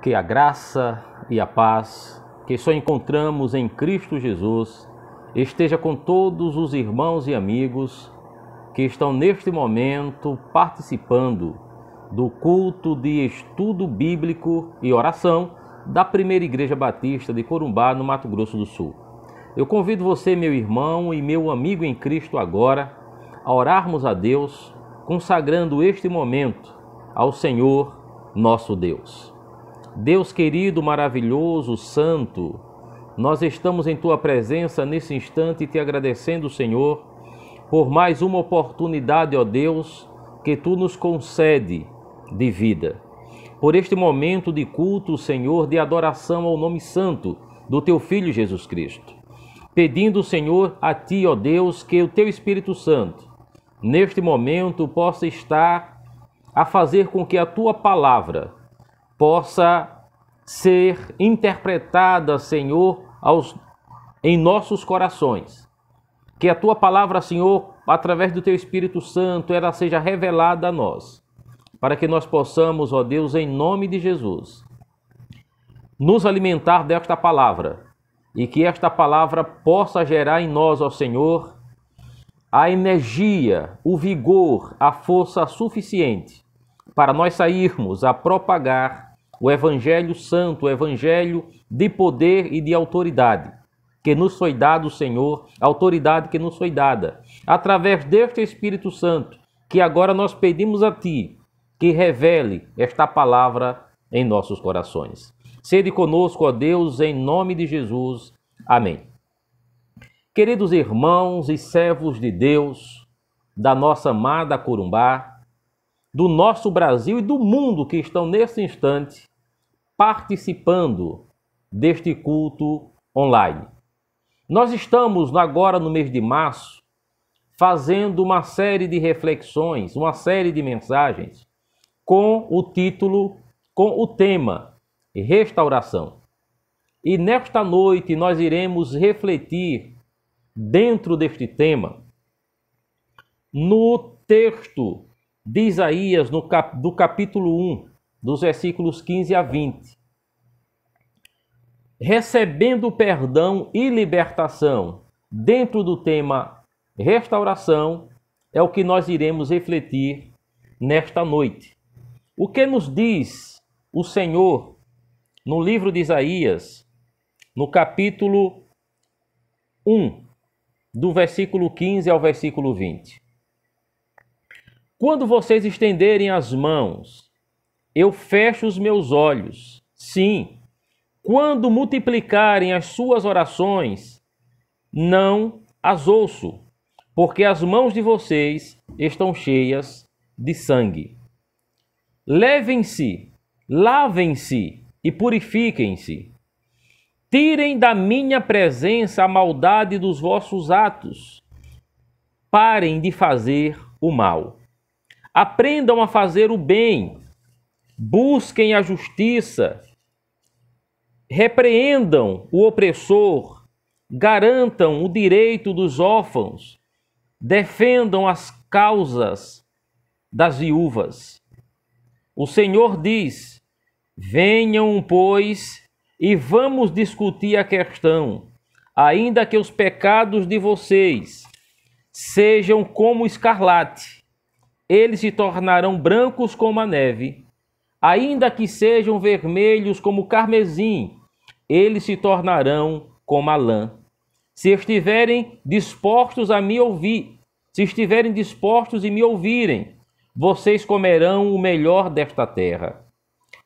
Que a graça e a paz que só encontramos em Cristo Jesus esteja com todos os irmãos e amigos que estão neste momento participando do culto de estudo bíblico e oração da Primeira Igreja Batista de Corumbá, no Mato Grosso do Sul. Eu convido você, meu irmão e meu amigo em Cristo, agora a orarmos a Deus, consagrando este momento ao Senhor nosso Deus. Deus querido, maravilhoso, santo, nós estamos em Tua presença nesse instante te agradecendo, Senhor, por mais uma oportunidade, ó Deus, que Tu nos concede de vida. Por este momento de culto, Senhor, de adoração ao nome santo do Teu Filho Jesus Cristo. Pedindo, Senhor, a Ti, ó Deus, que o Teu Espírito Santo, neste momento, possa estar a fazer com que a Tua palavra possa ser interpretada, Senhor, em nossos corações. Que a Tua palavra, Senhor, através do Teu Espírito Santo, ela seja revelada a nós, para que nós possamos, ó Deus, em nome de Jesus, nos alimentar desta palavra e que esta palavra possa gerar em nós, ó Senhor, a energia, o vigor, a força suficiente para nós sairmos a propagar o Evangelho Santo, o Evangelho de poder e de autoridade que nos foi dado, Senhor, a autoridade que nos foi dada, através deste Espírito Santo, que agora nós pedimos a Ti, que revele esta palavra em nossos corações. Sede conosco, ó Deus, em nome de Jesus. Amém. Queridos irmãos e servos de Deus, da nossa amada Corumbá, do nosso Brasil e do mundo que estão nesse instante participando deste culto online. Nós estamos agora no mês de março fazendo uma série de reflexões, uma série de mensagens com o título, com o tema restauração. E nesta noite nós iremos refletir dentro deste tema no texto de Isaías, do capítulo 1, dos versículos 15 a 20. Recebendo perdão e libertação dentro do tema restauração, é o que nós iremos refletir nesta noite. O que nos diz o Senhor no livro de Isaías, no capítulo 1, do versículo 15 ao versículo 20? Quando vocês estenderem as mãos, eu fecho os meus olhos. Sim, quando multiplicarem as suas orações, não as ouço, porque as mãos de vocês estão cheias de sangue. Levem-se, lavem-se e purifiquem-se. Tirem da minha presença a maldade dos vossos atos. Parem de fazer o mal. Aprendam a fazer o bem. Busquem a justiça. Repreendam o opressor. Garantam o direito dos órfãos. Defendam as causas das viúvas. O Senhor diz: venham, pois, e vamos discutir a questão, ainda que os pecados de vocês sejam como escarlate, eles se tornarão brancos como a neve, ainda que sejam vermelhos como carmesim, eles se tornarão como a lã. Se estiverem dispostos a me ouvir, se estiverem dispostos e me ouvirem, vocês comerão o melhor desta terra.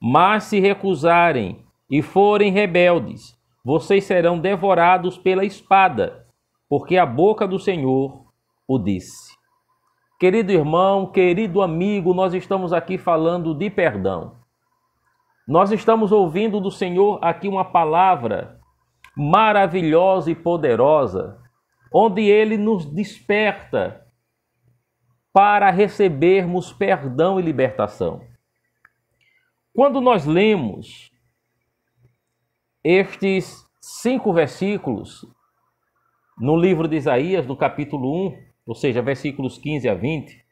Mas se recusarem e forem rebeldes, vocês serão devorados pela espada, porque a boca do Senhor o disse. Querido irmão, querido amigo, nós estamos aqui falando de perdão. Nós estamos ouvindo do Senhor aqui uma palavra maravilhosa e poderosa, onde Ele nos desperta para recebermos perdão e libertação. Quando nós lemos estes 5 versículos no livro de Isaías, no capítulo 1, ou seja, versículos 15 a 20,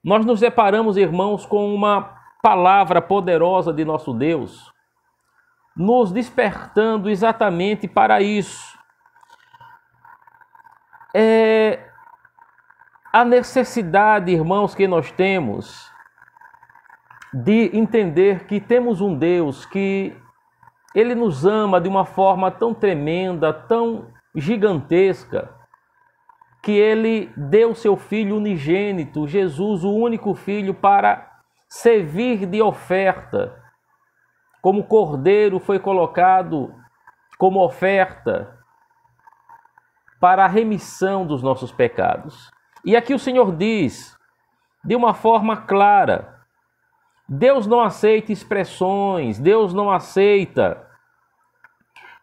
nós nos deparamos, irmãos, com uma palavra poderosa de nosso Deus, nos despertando exatamente para isso. A necessidade, irmãos, que nós temos de entender que temos um Deus que Ele nos ama de uma forma tão tremenda, tão gigantesca, que Ele deu seu Filho unigênito, Jesus, o único Filho, para servir de oferta. Como cordeiro foi colocado como oferta para a remissão dos nossos pecados. E aqui o Senhor diz, de uma forma clara, Deus não aceita expressões, Deus não aceita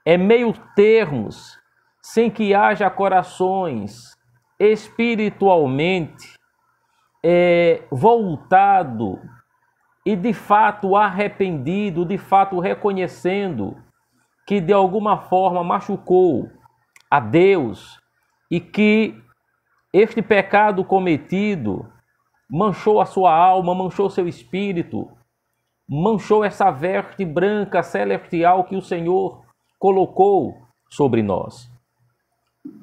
meio termos, sem que haja corações espiritualmente voltado e de fato arrependido, de fato reconhecendo que de alguma forma machucou a Deus e que este pecado cometido manchou a sua alma, manchou seu espírito, manchou essa veste branca celestial que o Senhor colocou sobre nós.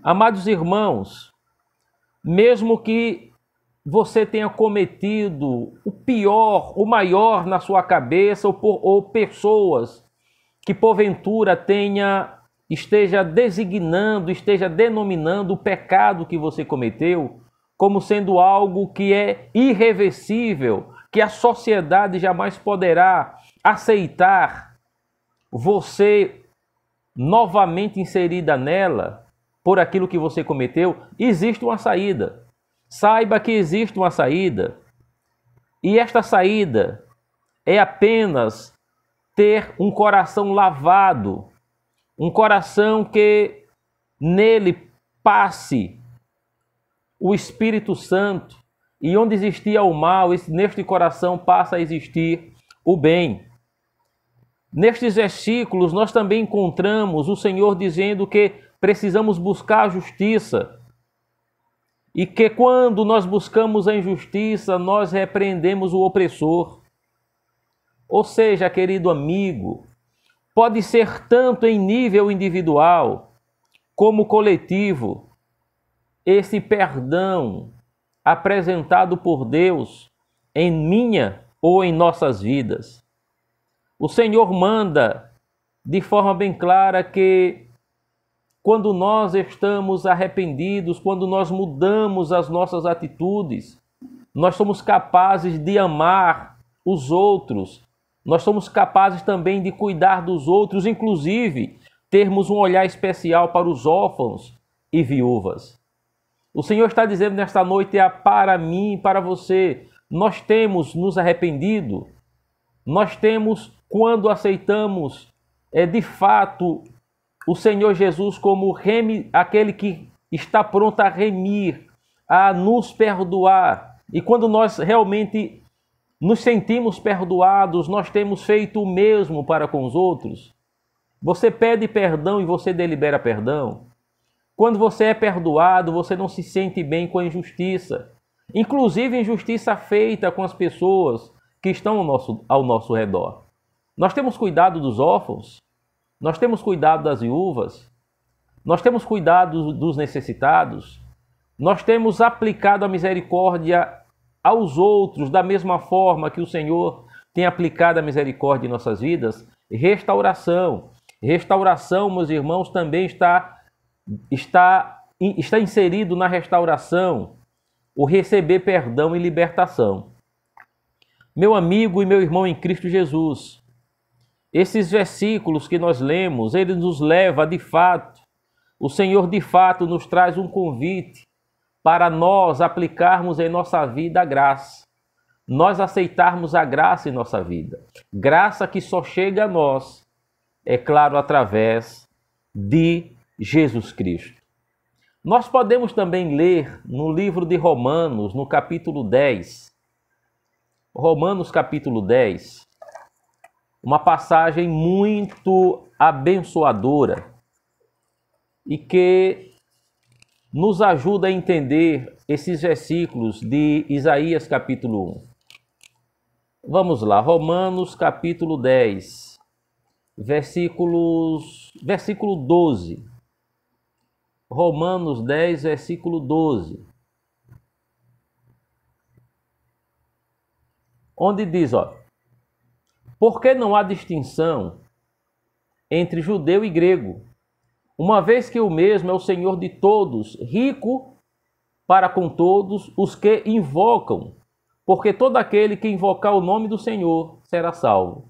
Amados irmãos, mesmo que você tenha cometido o pior, o maior na sua cabeça, ou pessoas que porventura esteja designando, esteja denominando o pecado que você cometeu como sendo algo que é irreversível, que a sociedade jamais poderá aceitar você novamente inserida nela por aquilo que você cometeu, existe uma saída. Saiba que existe uma saída. E esta saída é apenas ter um coração lavado, um coração que nele passe o Espírito Santo, e onde existia o mal, neste coração passa a existir o bem. Nestes versículos nós também encontramos o Senhor dizendo que precisamos buscar a justiça, e que quando nós buscamos a injustiça, nós repreendemos o opressor. Ou seja, querido amigo, pode ser tanto em nível individual como coletivo, esse perdão apresentado por Deus em minha ou em nossas vidas. O Senhor manda de forma bem clara que quando nós estamos arrependidos, quando nós mudamos as nossas atitudes, nós somos capazes de amar os outros, nós somos capazes também de cuidar dos outros, inclusive termos um olhar especial para os órfãos e viúvas. O Senhor está dizendo nesta noite para mim e para você, nós temos nos arrependido, nós temos, quando aceitamos de fato o Senhor Jesus como aquele que está pronto a remir, a nos perdoar. E quando nós realmente nos sentimos perdoados, nós temos feito o mesmo para com os outros. Você pede perdão e você delibera perdão. Quando você é perdoado, você não se sente bem com a injustiça. Inclusive injustiça feita com as pessoas que estão ao nosso redor. Nós temos cuidado dos órfãos, nós temos cuidado das viúvas, nós temos cuidado dos necessitados, nós temos aplicado a misericórdia aos outros da mesma forma que o Senhor tem aplicado a misericórdia em nossas vidas. Restauração, meus irmãos, também está inserido na restauração o receber perdão e libertação. Meu amigo e meu irmão em Cristo Jesus, esses versículos que nós lemos, ele nos leva de fato, o Senhor de fato nos traz um convite para nós aplicarmos em nossa vida a graça, nós aceitarmos a graça em nossa vida. Graça que só chega a nós, é claro, através de Jesus Cristo. Nós podemos também ler no livro de Romanos, no capítulo 10, Romanos capítulo 10, uma passagem muito abençoadora e que nos ajuda a entender esses versículos de Isaías capítulo 1. Vamos lá, Romanos capítulo 10, versículo 12. Romanos 10, versículo 12. Onde diz, porque não há distinção entre judeu e grego, uma vez que o mesmo é o Senhor de todos, rico para com todos os que invocam, porque todo aquele que invocar o nome do Senhor será salvo.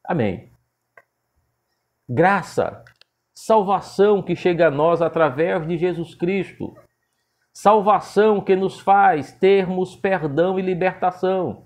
Amém. Graça, salvação que chega a nós através de Jesus Cristo. Salvação que nos faz termos perdão e libertação.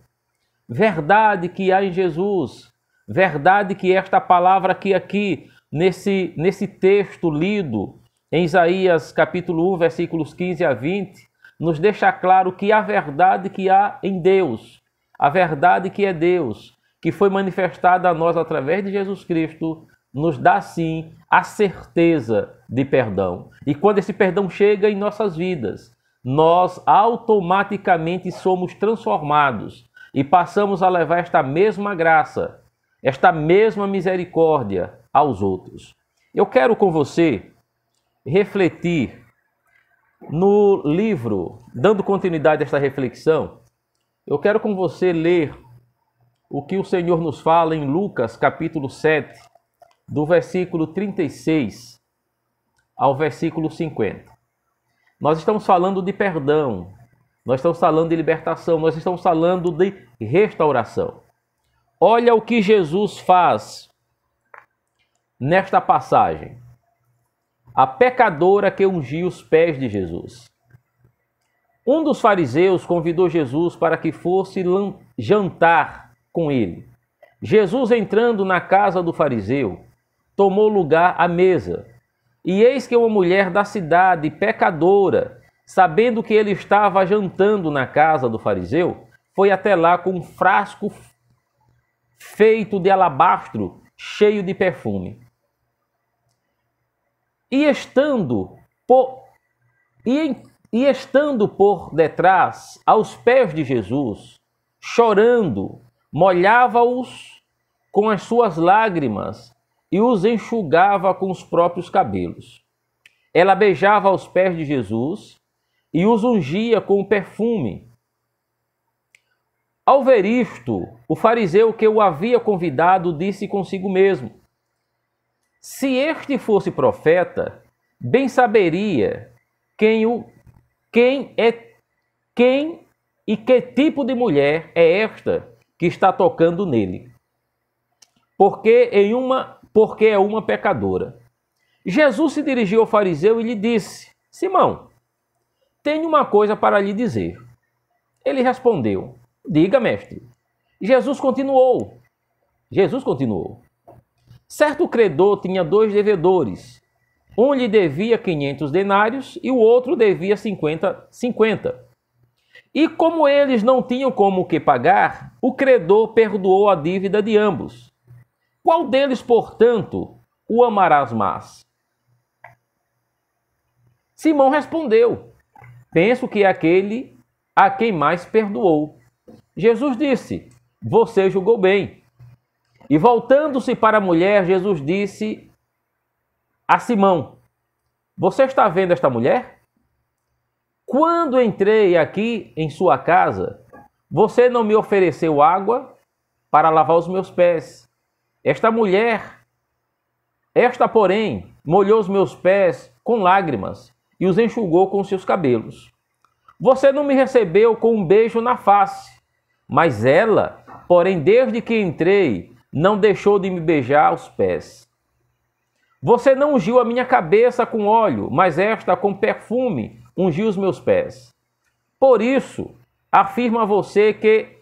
Verdade que há em Jesus. Verdade que esta palavra aqui nesse texto lido em Isaías capítulo 1, versículos 15 a 20, nos deixa claro que a verdade que há em Deus, a verdade que é Deus, que foi manifestada a nós através de Jesus Cristo, nos dá sim a certeza de perdão. E quando esse perdão chega em nossas vidas, nós automaticamente somos transformados e passamos a levar esta mesma graça, esta mesma misericórdia aos outros. Eu quero com você refletir no livro, dando continuidade a esta reflexão, eu quero com você ler o que o Senhor nos fala em Lucas capítulo 7, do versículo 36 ao versículo 50. Nós estamos falando de perdão, nós estamos falando de libertação, nós estamos falando de restauração. Olha o que Jesus faz nesta passagem. A pecadora que ungiu os pés de Jesus. Um dos fariseus convidou Jesus para que fosse jantar com ele. Jesus, entrando na casa do fariseu, tomou lugar à mesa. E eis que uma mulher da cidade, pecadora, sabendo que ele estava jantando na casa do fariseu, foi até lá com um frasco feito de alabastro, cheio de perfume. E estando por detrás, aos pés de Jesus, chorando, molhava-os com as suas lágrimas e os enxugava com os próprios cabelos. Ela beijava os pés de Jesus e os ungia com o perfume. Ao ver isto, o fariseu que o havia convidado disse consigo mesmo: se este fosse profeta, bem saberia quem e que tipo de mulher é esta que está tocando nele, porque é uma pecadora. Jesus se dirigiu ao fariseu e lhe disse: Simão, tenho uma coisa para lhe dizer. Ele respondeu: diga, mestre. Jesus continuou. Certo credor tinha 2 devedores. Um lhe devia 500 denários e o outro devia 50. E como eles não tinham como que pagar, o credor perdoou a dívida de ambos. Qual deles, portanto, o amarás mais? Simão respondeu: penso que é aquele a quem mais perdoou. Jesus disse: você julgou bem. E voltando-se para a mulher, Jesus disse a Simão: você está vendo esta mulher? Quando entrei aqui em sua casa, você não me ofereceu água para lavar os meus pés. Esta, porém, molhou os meus pés com lágrimas e os enxugou com seus cabelos. Você não me recebeu com um beijo na face, mas ela, porém, desde que entrei, não deixou de me beijar os pés. Você não ungiu a minha cabeça com óleo, mas esta com perfume ungiu os meus pés. Por isso, afirmo a você que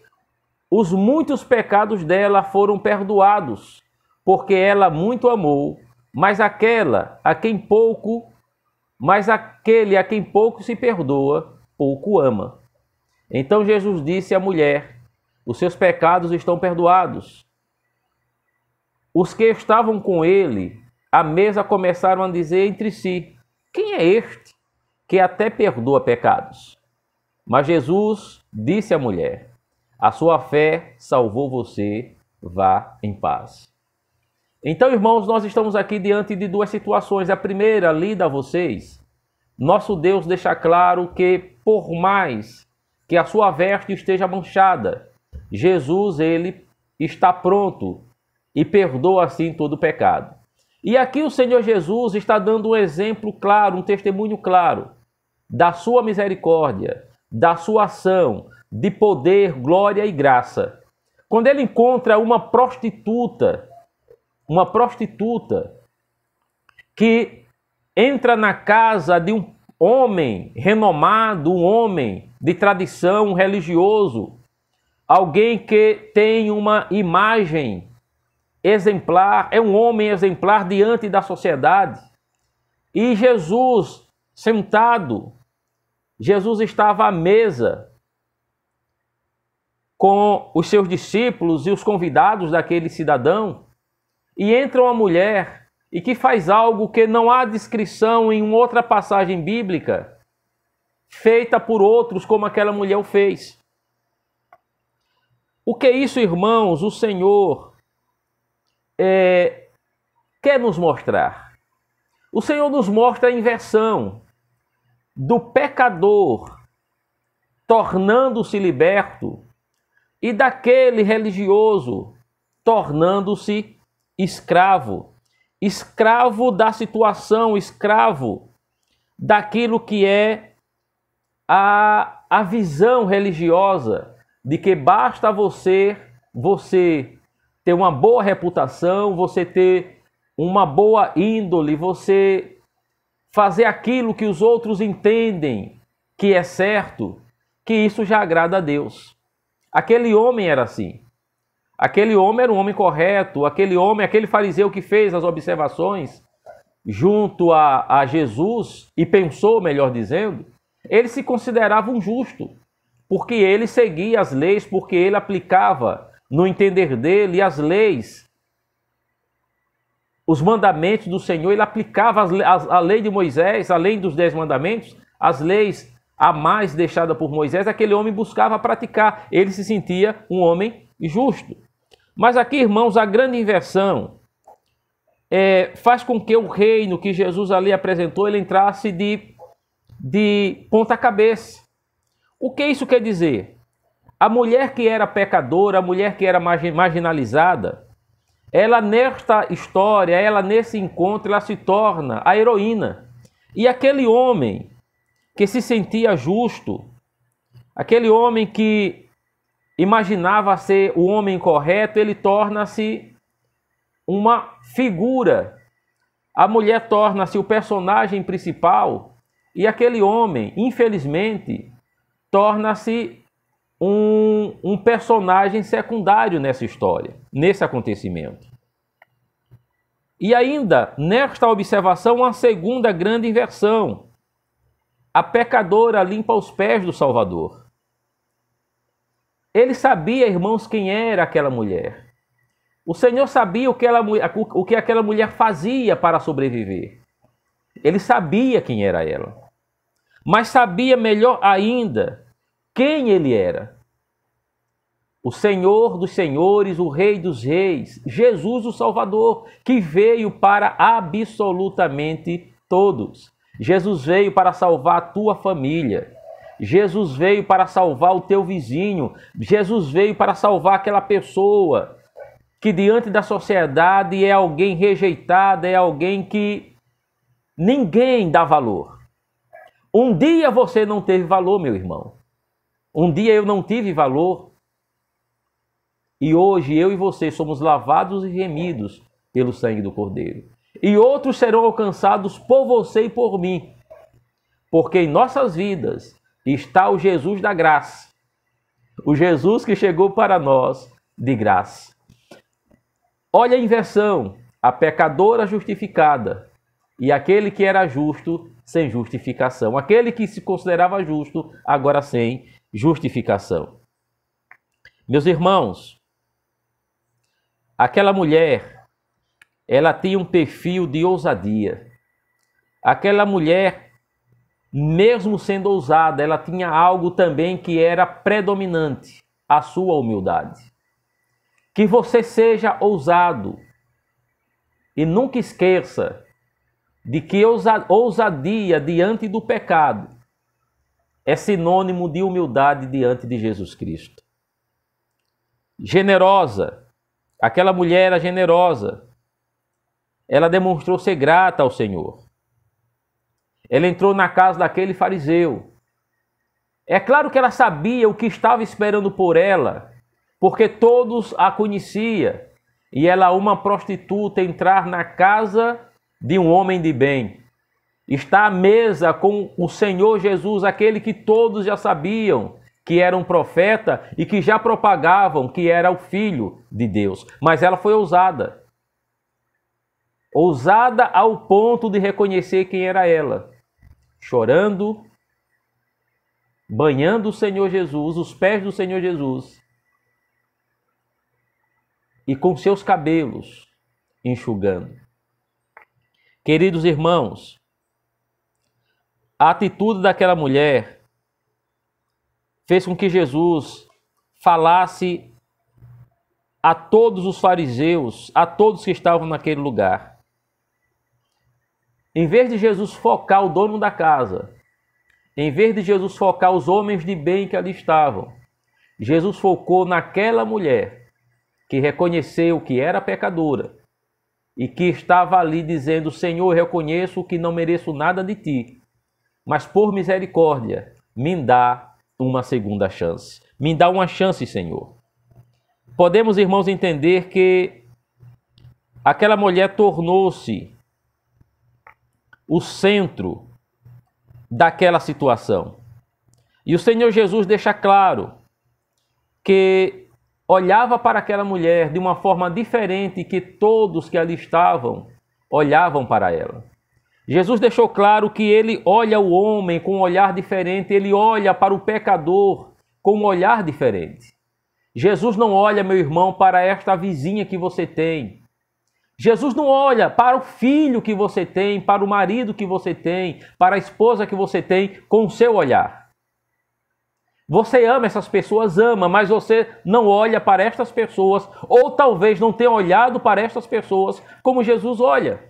os muitos pecados dela foram perdoados, porque ela muito amou, mas aquele a quem pouco se perdoa, pouco ama. Então Jesus disse à mulher: os seus pecados estão perdoados. Os que estavam com ele à mesa começaram a dizer entre si: quem é este que até perdoa pecados? Mas Jesus disse à mulher: a sua fé salvou você, vá em paz. Então, irmãos, nós estamos aqui diante de duas situações. A primeira, lida a vocês. Nosso Deus deixa claro que, por mais que a sua veste esteja manchada, Jesus, ele está pronto e perdoa assim todo o pecado. E aqui o Senhor Jesus está dando um exemplo claro, um testemunho claro da sua misericórdia, da sua ação de poder, glória e graça. Quando ele encontra uma prostituta que entra na casa de um homem renomado, um homem de tradição religioso, alguém que tem uma imagem exemplar, é um homem exemplar diante da sociedade. E Jesus, sentado, Jesus estava à mesa com os seus discípulos e os convidados daquele cidadão, e entra uma mulher e que faz algo que não há descrição em outra passagem bíblica feita por outros como aquela mulher o fez. O que é isso, irmãos? O Senhor quer nos mostrar. O Senhor nos mostra a inversão do pecador tornando-se liberto e daquele religioso tornando-se escravo. Escravo da situação, escravo daquilo que é a visão religiosa de que basta você ter uma boa reputação, você ter uma boa índole, você fazer aquilo que os outros entendem que é certo, que isso já agrada a Deus. Aquele homem era assim. Aquele homem era um homem correto, aquele fariseu que fez as observações junto a Jesus e pensou, melhor dizendo, ele se considerava um justo, porque ele seguia as leis, porque ele aplicava no entender dele as leis, os mandamentos do Senhor, ele aplicava a lei de Moisés, além dos 10 mandamentos, as leis a mais deixada por Moisés, aquele homem buscava praticar, ele se sentia um homem justo. Mas aqui, irmãos, a grande inversão faz com que o reino que Jesus ali apresentou, ele entrasse de ponta cabeça. O que isso quer dizer? A mulher que era pecadora, a mulher que era marginalizada, ela nesta história, ela nesse encontro, ela se torna a heroína. E aquele homem que se sentia justo, aquele homem que imaginava ser o homem correto, ele torna-se uma figura. A mulher torna-se o personagem principal e aquele homem, infelizmente, torna-se um personagem secundário nessa história, nesse acontecimento. E ainda, nesta observação, uma segunda grande inversão. A pecadora limpa os pés do Salvador. Ele sabia, irmãos, quem era aquela mulher. O Senhor sabia o que aquela mulher fazia para sobreviver. Ele sabia quem era ela. Mas sabia melhor ainda quem ele era. O Senhor dos senhores, o Rei dos reis, Jesus o Salvador, que veio para absolutamente todos. Jesus veio para salvar a tua família. Jesus veio para salvar o teu vizinho. Jesus veio para salvar aquela pessoa que diante da sociedade é alguém rejeitado, é alguém que ninguém dá valor. Um dia você não teve valor, meu irmão. Um dia eu não tive valor. E hoje eu e você somos lavados e remidos pelo sangue do Cordeiro. E outros serão alcançados por você e por mim. Porque em nossas vidas está o Jesus da graça. O Jesus que chegou para nós de graça. Olha a inversão. A pecadora justificada e aquele que era justo sem justificação. Aquele que se considerava justo, agora sem justificação. Meus irmãos, aquela mulher, ela tinha um perfil de ousadia. Aquela mulher, mesmo sendo ousada, ela tinha algo também que era predominante, a sua humildade. Que você seja ousado. E nunca esqueça de que ousadia diante do pecado é sinônimo de humildade diante de Jesus Cristo. Generosa, aquela mulher era generosa. Ela demonstrou ser grata ao Senhor. Ela entrou na casa daquele fariseu. É claro que ela sabia o que estava esperando por ela, porque todos a conheciam. E ela, uma prostituta, entrar na casa de um homem de bem. Está à mesa com o Senhor Jesus, aquele que todos já sabiam que era um profeta e que já propagavam que era o Filho de Deus. Mas ela foi ousada. Ousada ao ponto de reconhecer quem era ela. Chorando, banhando o Senhor Jesus, os pés do Senhor Jesus. E com seus cabelos enxugando. Queridos irmãos, a atitude daquela mulher fez com que Jesus falasse a todos os fariseus, a todos que estavam naquele lugar. Em vez de Jesus focar o dono da casa, em vez de Jesus focar os homens de bem que ali estavam, Jesus focou naquela mulher que reconheceu que era pecadora e que estava ali dizendo: Senhor, eu reconheço que não mereço nada de ti, mas por misericórdia, me dá uma segunda chance. Me dá uma chance, Senhor. Podemos, irmãos, entender que aquela mulher tornou-se o centro daquela situação. E o Senhor Jesus deixa claro que olhava para aquela mulher de uma forma diferente que todos que ali estavam olhavam para ela. Jesus deixou claro que ele olha o homem com um olhar diferente, ele olha para o pecador com um olhar diferente. Jesus não olha, meu irmão, para esta vizinha que você tem. Jesus não olha para o filho que você tem, para o marido que você tem, para a esposa que você tem, com o seu olhar. Você ama essas pessoas, ama, mas você não olha para estas pessoas, ou talvez não tenha olhado para estas pessoas como Jesus olha.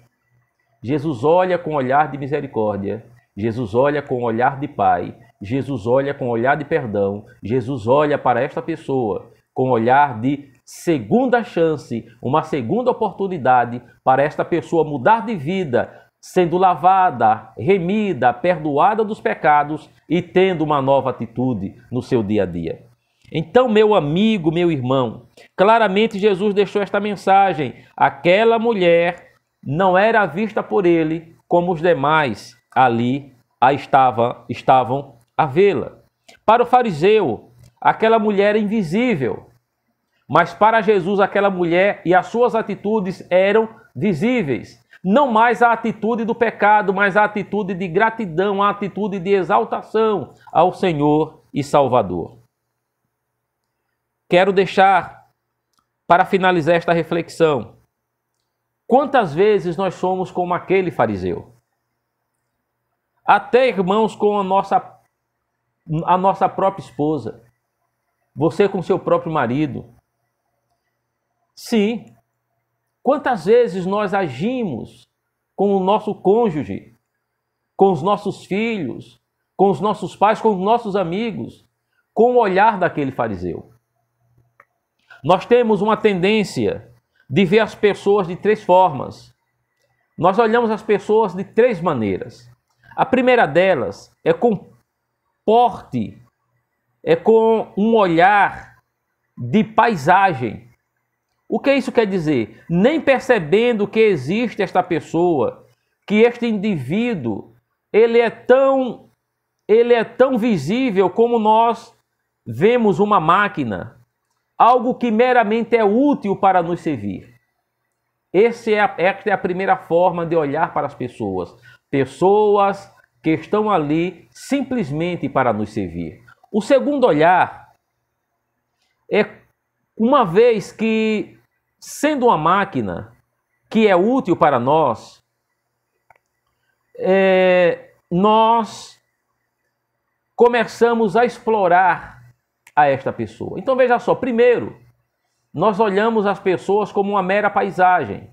Jesus olha com olhar de misericórdia, Jesus olha com olhar de Pai, Jesus olha com olhar de perdão, Jesus olha para esta pessoa com olhar de segunda chance, uma segunda oportunidade para esta pessoa mudar de vida, sendo lavada, remida, perdoada dos pecados e tendo uma nova atitude no seu dia a dia. Então, meu amigo, meu irmão, claramente Jesus deixou esta mensagem. Aquela mulher não era vista por ele como os demais ali estavam a vê-la. Para o fariseu, aquela mulher era invisível, mas para Jesus aquela mulher e as suas atitudes eram visíveis. Não mais a atitude do pecado, mas a atitude de gratidão, a atitude de exaltação ao Senhor e Salvador. Quero deixar, para finalizar esta reflexão, quantas vezes nós somos como aquele fariseu? Até, irmãos, com a nossa própria esposa, você com seu próprio marido. Sim. Quantas vezes nós agimos com o nosso cônjuge, com os nossos filhos, com os nossos pais, com os nossos amigos, com o olhar daquele fariseu? Nós temos uma tendência de ver as pessoas de três formas. Nós olhamos as pessoas de três maneiras. A primeira delas é com porte, é com um olhar de paisagem. O que isso quer dizer? Nem percebendo que existe esta pessoa, que este indivíduo, ele é tão visível como nós vemos uma máquina, algo que meramente é útil para nos servir. Esta é a primeira forma de olhar para as pessoas. Pessoas que estão ali simplesmente para nos servir. O segundo olhar é uma vez que, sendo uma máquina que é útil para nós, nós começamos a explorar a esta pessoa. Então veja só, primeiro, nós olhamos as pessoas como uma mera paisagem.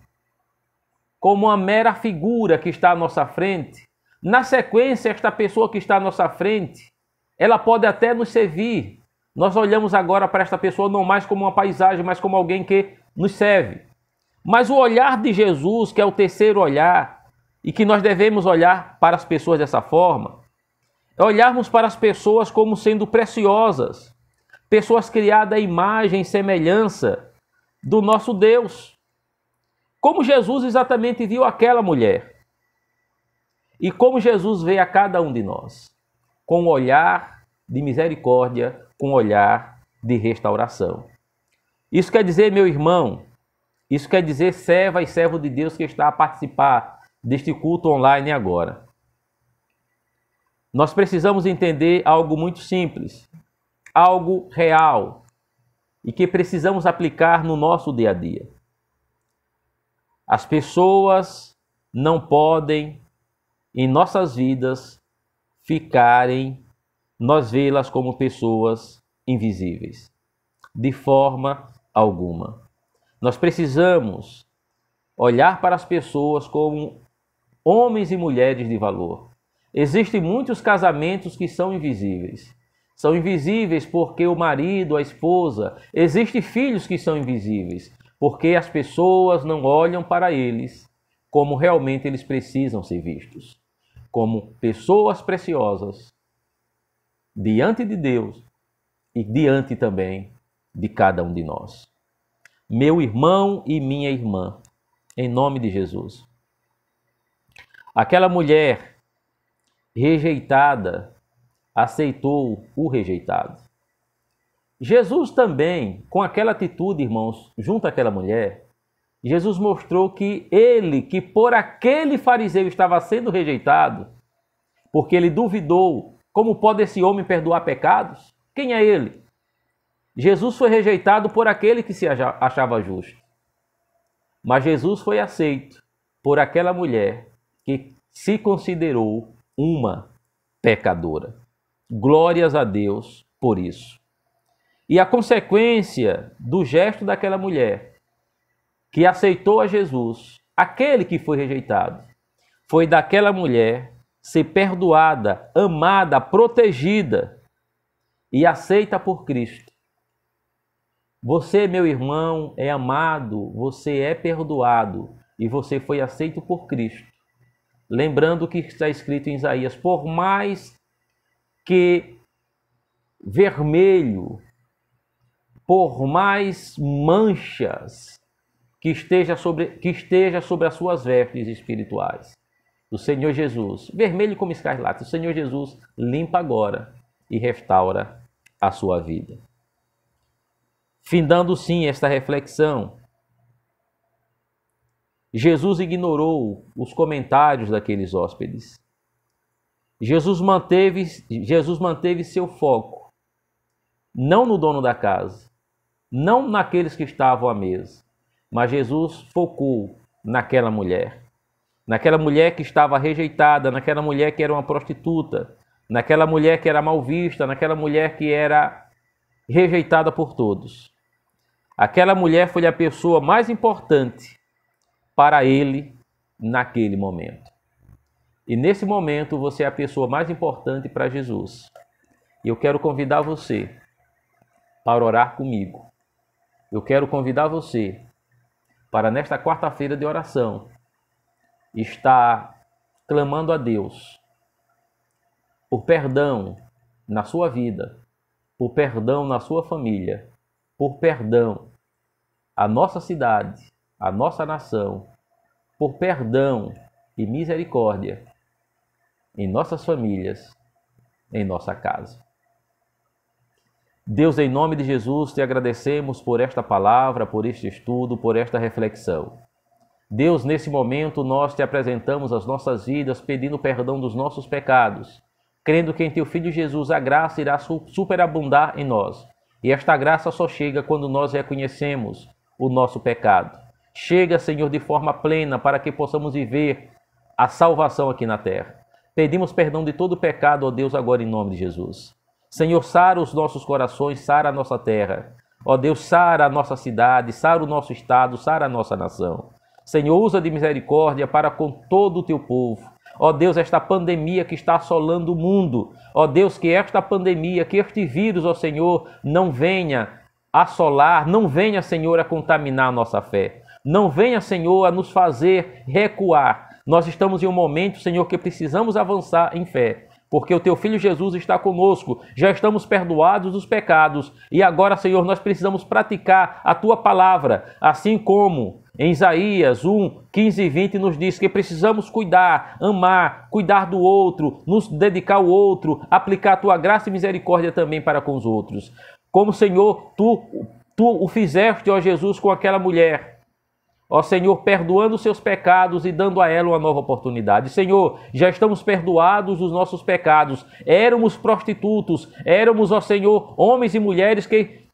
como uma mera figura que está à nossa frente, na sequência, esta pessoa que está à nossa frente, ela pode até nos servir. Nós olhamos agora para esta pessoa não mais como uma paisagem, mas como alguém que nos serve. Mas o olhar de Jesus, que é o terceiro olhar, e que nós devemos olhar para as pessoas dessa forma, é olharmos para as pessoas como sendo preciosas, pessoas criadas à imagem e semelhança do nosso Deus. Como Jesus exatamente viu aquela mulher. E como Jesus vê a cada um de nós, com um olhar de misericórdia, com um olhar de restauração. Isso quer dizer, meu irmão, isso quer dizer serva e servo de Deus que está a participar deste culto online agora. Nós precisamos entender algo muito simples, algo real e que precisamos aplicar no nosso dia a dia. As pessoas não podem, em nossas vidas, nós vê-las como pessoas invisíveis, de forma alguma. Nós precisamos olhar para as pessoas como homens e mulheres de valor. Existem muitos casamentos que são invisíveis. São invisíveis porque o marido, a esposa, existem filhos que são invisíveis, porque as pessoas não olham para eles como realmente eles precisam ser vistos, como pessoas preciosas diante de Deus e diante também de cada um de nós. Meu irmão e minha irmã, em nome de Jesus. Aquela mulher rejeitada aceitou o rejeitado. Jesus também, com aquela atitude, irmãos, junto àquela mulher, Jesus mostrou que ele, que por aquele fariseu estava sendo rejeitado, porque ele duvidou, como pode esse homem perdoar pecados? Quem é ele? Jesus foi rejeitado por aquele que se achava justo. Mas Jesus foi aceito por aquela mulher que se considerou uma pecadora. Glórias a Deus por isso. E a consequência do gesto daquela mulher que aceitou a Jesus, aquele que foi rejeitado, foi daquela mulher ser perdoada, amada, protegida e aceita por Cristo. Você, meu irmão, é amado, você é perdoado e você foi aceito por Cristo. Lembrando que está escrito em Isaías, por mais que vermelho, por mais manchas que esteja sobre as suas vestes espirituais, o Senhor Jesus, vermelho como escarlate, o Senhor Jesus limpa agora e restaura a sua vida. Findando sim esta reflexão, Jesus ignorou os comentários daqueles hóspedes. Jesus manteve seu foco, não no dono da casa, não naqueles que estavam à mesa, mas Jesus focou naquela mulher que estava rejeitada, naquela mulher que era uma prostituta, naquela mulher que era mal vista, naquela mulher que era rejeitada por todos. Aquela mulher foi a pessoa mais importante para ele naquele momento. E nesse momento você é a pessoa mais importante para Jesus. E eu quero convidar você para orar comigo. Eu quero convidar você para nesta quarta-feira de oração estar clamando a Deus por perdão na sua vida, por perdão na sua família, por perdão à nossa cidade, à nossa nação, por perdão e misericórdia em nossas famílias, em nossa casa. Deus, em nome de Jesus, te agradecemos por esta palavra, por este estudo, por esta reflexão. Deus, nesse momento, nós te apresentamos as nossas vidas, pedindo perdão dos nossos pecados, crendo que em teu Filho Jesus a graça irá superabundar em nós. E esta graça só chega quando nós reconhecemos o nosso pecado. Chega, Senhor, de forma plena para que possamos viver a salvação aqui na terra. Pedimos perdão de todo pecado, ó Deus, agora em nome de Jesus. Senhor, sara os nossos corações, sara a nossa terra. Ó Deus, sara a nossa cidade, sara o nosso estado, sara a nossa nação. Senhor, usa de misericórdia para com todo o teu povo. Ó Deus, esta pandemia que está assolando o mundo, ó Deus, que esta pandemia, que este vírus, ó Senhor, não venha assolar, não venha, Senhor, a contaminar a nossa fé. Não venha, Senhor, a nos fazer recuar. Nós estamos em um momento, Senhor, que precisamos avançar em fé, porque o Teu Filho Jesus está conosco, já estamos perdoados dos pecados e agora, Senhor, nós precisamos praticar a Tua palavra, assim como em Isaías 1, 15 e 20 nos diz que precisamos cuidar, amar, cuidar do outro, nos dedicar ao outro, aplicar a Tua graça e misericórdia também para com os outros. Como, Senhor, Tu o fizeste, ó Jesus, com aquela mulher. Ó Senhor, perdoando os seus pecados e dando a ela uma nova oportunidade. Senhor, já estamos perdoados dos nossos pecados. Éramos prostitutos, éramos, ó Senhor, homens e mulheres que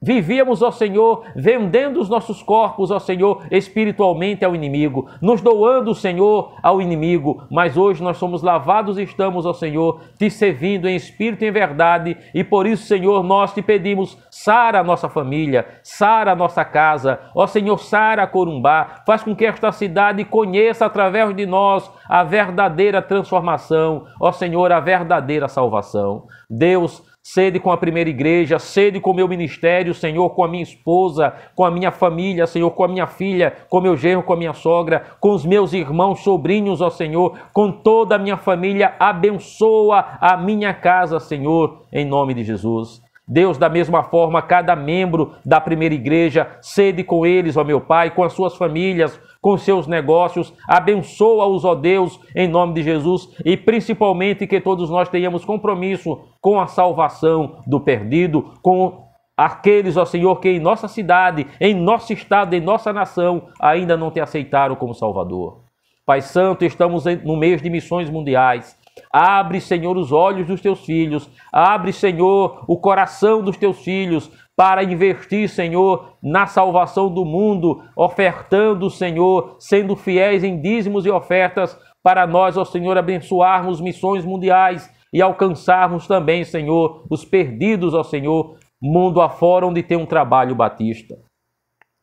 vivíamos, ó Senhor, vendendo os nossos corpos, ó Senhor, espiritualmente ao inimigo, nos doando, Senhor, ao inimigo. Mas hoje nós somos lavados e estamos, ó Senhor, te servindo em espírito e em verdade. E por isso, Senhor, nós te pedimos, sara a nossa família, sara a nossa casa. Ó Senhor, sara a Corumbá. Faz com que esta cidade conheça através de nós a verdadeira transformação. Ó Senhor, a verdadeira salvação. Deus, sede com a primeira igreja, sede com o meu ministério, Senhor, com a minha esposa, com a minha família, Senhor, com a minha filha, com meu genro, com a minha sogra, com os meus irmãos, sobrinhos, ó Senhor, com toda a minha família. Abençoa a minha casa, Senhor, em nome de Jesus. Deus, da mesma forma, cada membro da primeira igreja, sede com eles, ó meu Pai, com as suas famílias, com os seus negócios. Abençoa-os, ó Deus, em nome de Jesus, e principalmente que todos nós tenhamos compromisso com a salvação do perdido, com aqueles, ó Senhor, que em nossa cidade, em nosso estado, em nossa nação, ainda não te aceitaram como Salvador. Pai Santo, estamos no mês de missões mundiais. Abre, Senhor, os olhos dos teus filhos. Abre, Senhor, o coração dos teus filhos para investir, Senhor, na salvação do mundo, ofertando, Senhor, sendo fiéis em dízimos e ofertas para nós, ó Senhor, abençoarmos missões mundiais e alcançarmos também, Senhor, os perdidos, ó Senhor, mundo afora onde tem um trabalho batista.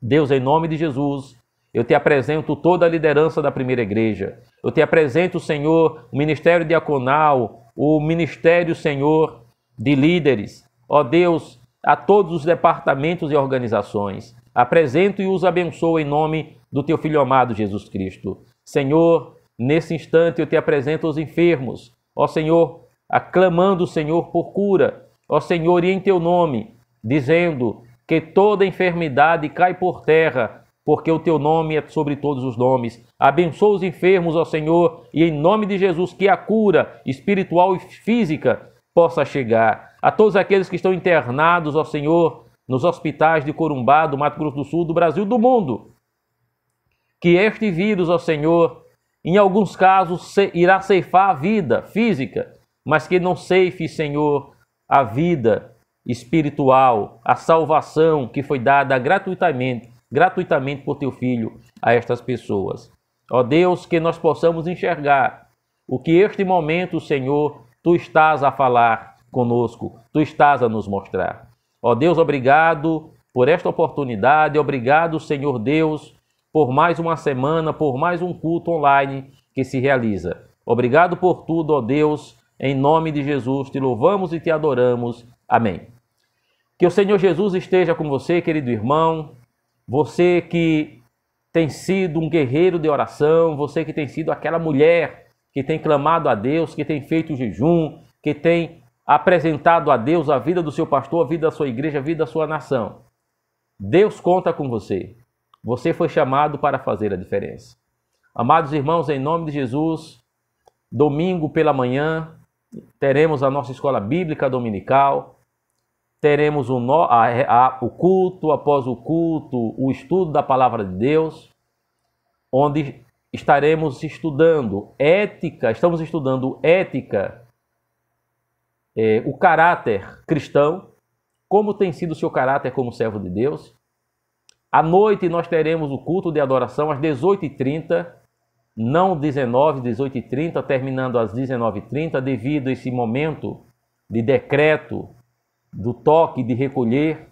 Deus, em nome de Jesus, eu te apresento toda a liderança da primeira igreja. Eu te apresento, Senhor, o ministério diaconal, o ministério, Senhor, de líderes. Ó Deus, a todos os departamentos e organizações. Apresento e os abençoo em nome do teu Filho amado Jesus Cristo. Senhor, nesse instante eu te apresento os enfermos. Ó Senhor, aclamando o Senhor por cura. Ó Senhor, e em teu nome, dizendo que toda enfermidade cai por terra, porque o teu nome é sobre todos os nomes. Abençoa os enfermos, ó Senhor, e em nome de Jesus, que a cura espiritual e física possa chegar. A todos aqueles que estão internados, ó Senhor, nos hospitais de Corumbá, do Mato Grosso do Sul, do Brasil, do mundo. Que este vírus, ó Senhor, em alguns casos irá ceifar a vida física, mas que não ceife, Senhor, a vida espiritual, a salvação que foi dada gratuitamente por teu Filho a estas pessoas. Ó Deus, que nós possamos enxergar o que este momento, Senhor, tu estás a falar conosco, tu estás a nos mostrar. Ó Deus, obrigado por esta oportunidade, obrigado, Senhor Deus, por mais uma semana, por mais um culto online que se realiza. Obrigado por tudo, ó Deus, em nome de Jesus, te louvamos e te adoramos. Amém. Que o Senhor Jesus esteja com você, querido irmão, você que tem sido um guerreiro de oração, você que tem sido aquela mulher que tem clamado a Deus, que tem feito jejum, que tem apresentado a Deus a vida do seu pastor, a vida da sua igreja, a vida da sua nação. Deus conta com você. Você foi chamado para fazer a diferença. Amados irmãos, em nome de Jesus, domingo pela manhã, teremos a nossa escola bíblica dominical. Teremos o culto, após o culto, o estudo da palavra de Deus, onde estaremos estudando ética, estamos estudando ética, o caráter cristão, como tem sido o seu caráter como servo de Deus. À noite nós teremos o culto de adoração às 18h30, não 19, 18h30, terminando às 19h30, devido a esse momento de decreto do toque de recolher,